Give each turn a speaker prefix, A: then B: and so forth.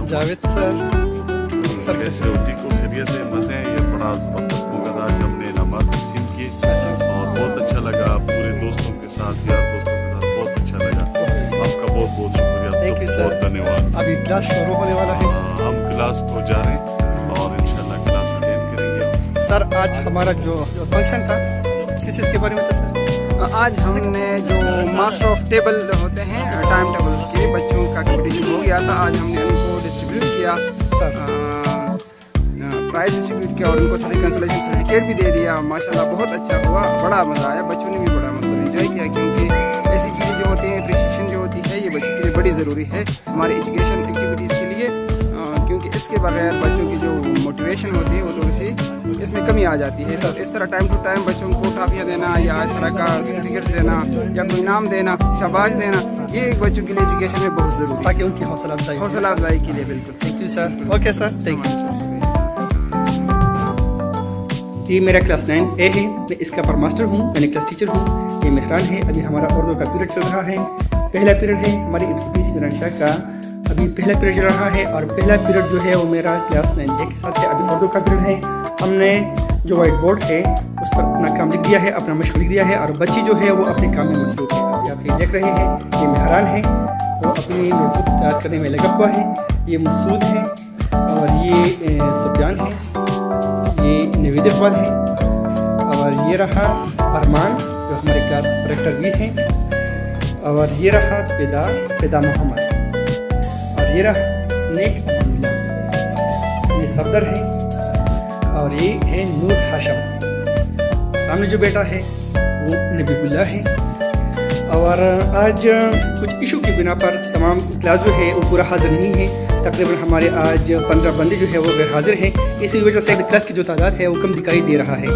A: Javed sir
B: कैसे होती को खैरियत से मज़े हैं। ये बड़ा ज़बरदस्त होगा। आज हमने इनामात तकसीम किए और बहुत अच्छा लगा। पूरे दोस्तों के साथ यार दोस्तों के साथ बहुत अच्छा लगा। आपका बहुत बहुत शुक्रिया, बहुत धन्यवाद।
A: अभी क्लास शुरू होने वाला है।
B: हम क्लास को जा रहे हैं और इंशाल्लाह क्लास अटेंड करेंगे।
A: सर आज हमारा जो फंक्शन था किस चीज़ के बारे में था सर?
C: आज हमने जो मास्टर ऑफ टेबल होते हैं टाइम टेबल के बच्चों का कंपटीशन हो गया था। आज हमने उनको डिस्ट्रीब्यूट किया, सर प्राइज किया और उनको कंसलेशन सर्टिफिकेट भी दे दिया। माशाल्लाह बहुत अच्छा हुआ, बड़ा मज़ा आया, बच्चों ने भी बड़ा मतलब एंजॉय किया, क्योंकि ऐसी चीज़ें जो होती हैं अप्रिशिएशन जो होती है ये बच्चों के लिए बड़ी ज़रूरी है हमारी एजुकेशन एक्टिविटीज़ के लिए, क्योंकि इसके बगैर बच्चों की जो मोटिवेशन होती है वो थोड़ी सी इसमें कमी आ जाती है। तो इस तरह टाइम टू टाइम बच्चों को टॉफियाँ देना या इस तरह का सर्टिफिकेट्स देना या कोई इनाम देना, शाबाश देना, ये एक बच्चों के लिए एजुकेशन में बहुत ज़रूरी है,
A: ताकि उनकी हौसला अफजाई
C: के लिए। बिल्कुल,
A: thank you sir. Okay sir, thank you. ये मेरा क्लास 9A है, मैं इसका पर मास्टर हूँ, मैंने क्लास टीचर हूँ। ये मेहरान है, अभी हमारा उर्दू का पीरियड चल रहा है। पहला पीरियड है हमारी fcps मिरानशाह का, अभी पहला पीरियड चल रहा है और पहला पीरियड जो है वो मेरा क्लास 9A के साथ है। अभी उर्दू का पीरियड है, हमने जो वाइट बोर्ड है उस पर अपना काम लिख दिया है, अपना मशक लिख दिया है और बच्चे जो है वो अपने काम में मसरूफ है। अभी आप ये देख रहे हैं, ये मेहरान है, वो अपनी नोटबुक तैयार करने में लगा हुआ है। ये मसूद है और ये सुफियान है, ये नवीद इकबाल है और ये रहा अरमान जो हमारे क्लास डायरेक्टर भी हैं, और ये रहा पैदा मोहम्मद, और ये रहा नेक अमानुल्लाह, ये सफदर है और ये है नूर हाशम। सामने जो बेटा है वो नबीबुल्लाह है। और आज कुछ इशू की बिना पर तमाम क्लास जो है वो पूरा हाजिर नहीं है, तकरीबन हमारे आज 15 बंदे जो है वो गैर हाजिर हैं। इसी वजह से क्लास की जो तादाद है वो कम दिखाई दे रहा है।